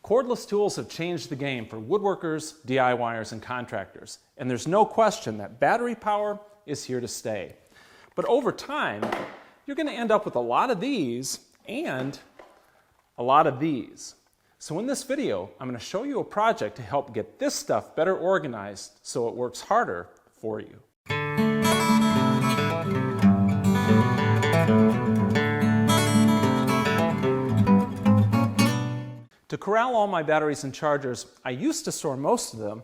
Cordless tools have changed the game for woodworkers, DIYers, and contractors, and there's no question that battery power is here to stay. But over time, you're going to end up with a lot of these and a lot of these. So in this video, I'm going to show you a project to help get this stuff better organized so it works harder for you. To corral all my batteries and chargers, I used to store most of them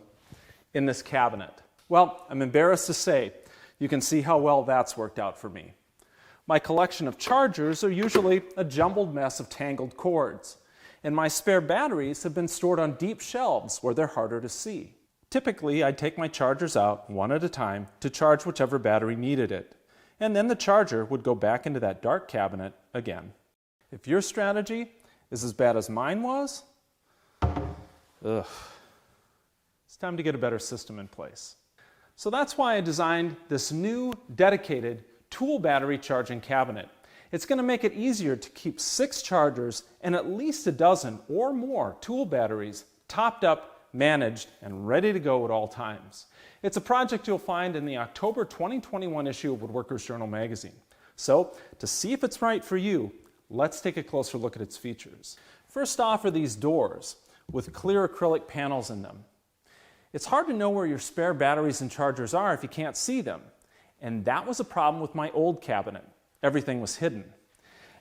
in this cabinet. Well, I'm embarrassed to say, you can see how well that's worked out for me. My collection of chargers are usually a jumbled mess of tangled cords, and my spare batteries have been stored on deep shelves where they're harder to see. Typically, I'd take my chargers out one at a time to charge whichever battery needed it, and then the charger would go back into that dark cabinet again. If your strategy is as bad as mine was, it's time to get a better system in place. So that's why I designed this new dedicated tool battery charging cabinet. It's going to make it easier to keep 6 chargers and at least a dozen or more tool batteries topped up, managed, and ready to go at all times. It's a project you'll find in the October 2021 issue of Woodworker's Journal magazine. So to see if it's right for you, let's take a closer look at its features. First off are these doors with clear acrylic panels in them. It's hard to know where your spare batteries and chargers are if you can't see them. And that was a problem with my old cabinet. Everything was hidden.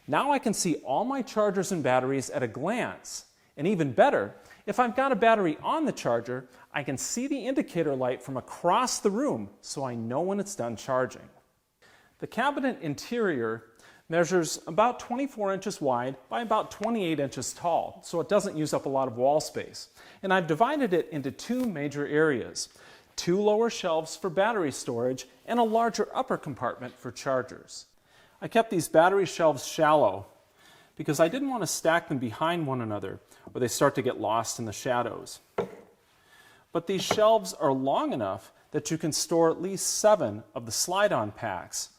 Now I can see all my chargers and batteries at a glance. And even better, if I've got a battery on the charger, I can see the indicator light from across the room so I know when it's done charging. The cabinet interior measures about 24 inches wide by about 28 inches tall, so it doesn't use up a lot of wall space. And I've divided it into 2 major areas, 2 lower shelves for battery storage and a larger upper compartment for chargers. I kept these battery shelves shallow because I didn't want to stack them behind one another or they start to get lost in the shadows. But these shelves are long enough that you can store at least 7 of the slide-on packs,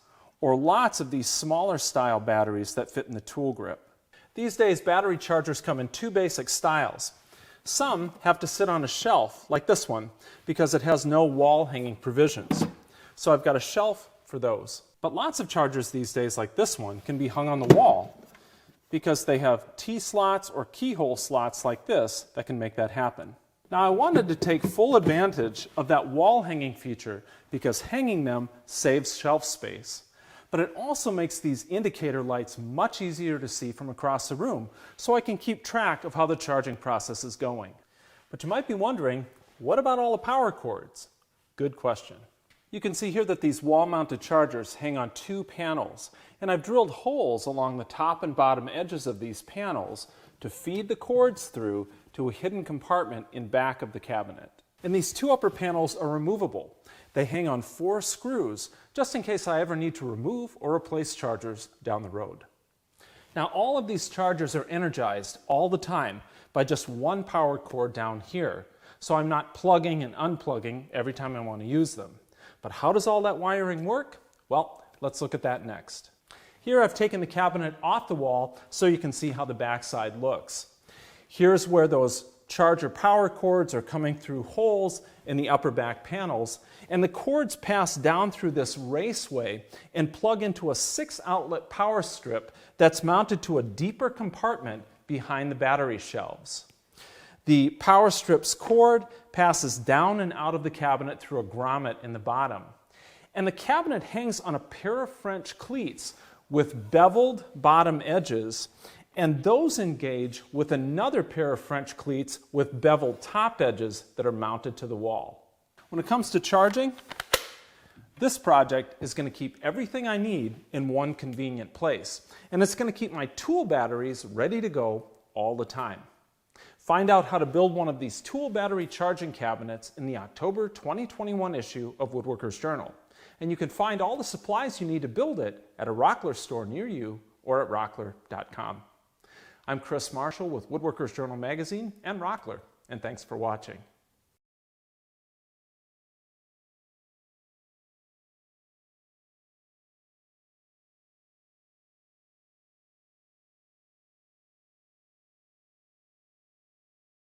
or lots of these smaller style batteries that fit in the tool grip. These days, battery chargers come in 2 basic styles. Some have to sit on a shelf, like this one, because it has no wall hanging provisions. So I've got a shelf for those. But lots of chargers these days, like this one, can be hung on the wall because they have T-slots or keyhole slots like this that can make that happen. Now I wanted to take full advantage of that wall hanging feature because hanging them saves shelf space. But it also makes these indicator lights much easier to see from across the room, so I can keep track of how the charging process is going. But you might be wondering, what about all the power cords? Good question. You can see here that these wall-mounted chargers hang on 2 panels, and I've drilled holes along the top and bottom edges of these panels to feed the cords through to a hidden compartment in back of the cabinet. And these 2 upper panels are removable. They hang on 4 screws, just in case I ever need to remove or replace chargers down the road. Now all of these chargers are energized all the time by just 1 power cord down here, so I'm not plugging and unplugging every time I want to use them. But how does all that wiring work? Well, let's look at that next. Here I've taken the cabinet off the wall so you can see how the backside looks. Here's where those charger power cords are coming through holes in the upper back panels, and the cords pass down through this raceway and plug into a 6-outlet power strip that's mounted to a deeper compartment behind the battery shelves. The power strip's cord passes down and out of the cabinet through a grommet in the bottom. And the cabinet hangs on a pair of French cleats with beveled bottom edges, and those engage with another pair of French cleats with beveled top edges that are mounted to the wall. When it comes to charging, this project is going to keep everything I need in one convenient place, and it's going to keep my tool batteries ready to go all the time. Find out how to build one of these tool battery charging cabinets in the October 2021 issue of Woodworker's Journal, and you can find all the supplies you need to build it at a Rockler store near you or at rockler.com. I'm Chris Marshall with Woodworker's Journal magazine and Rockler, and thanks for watching.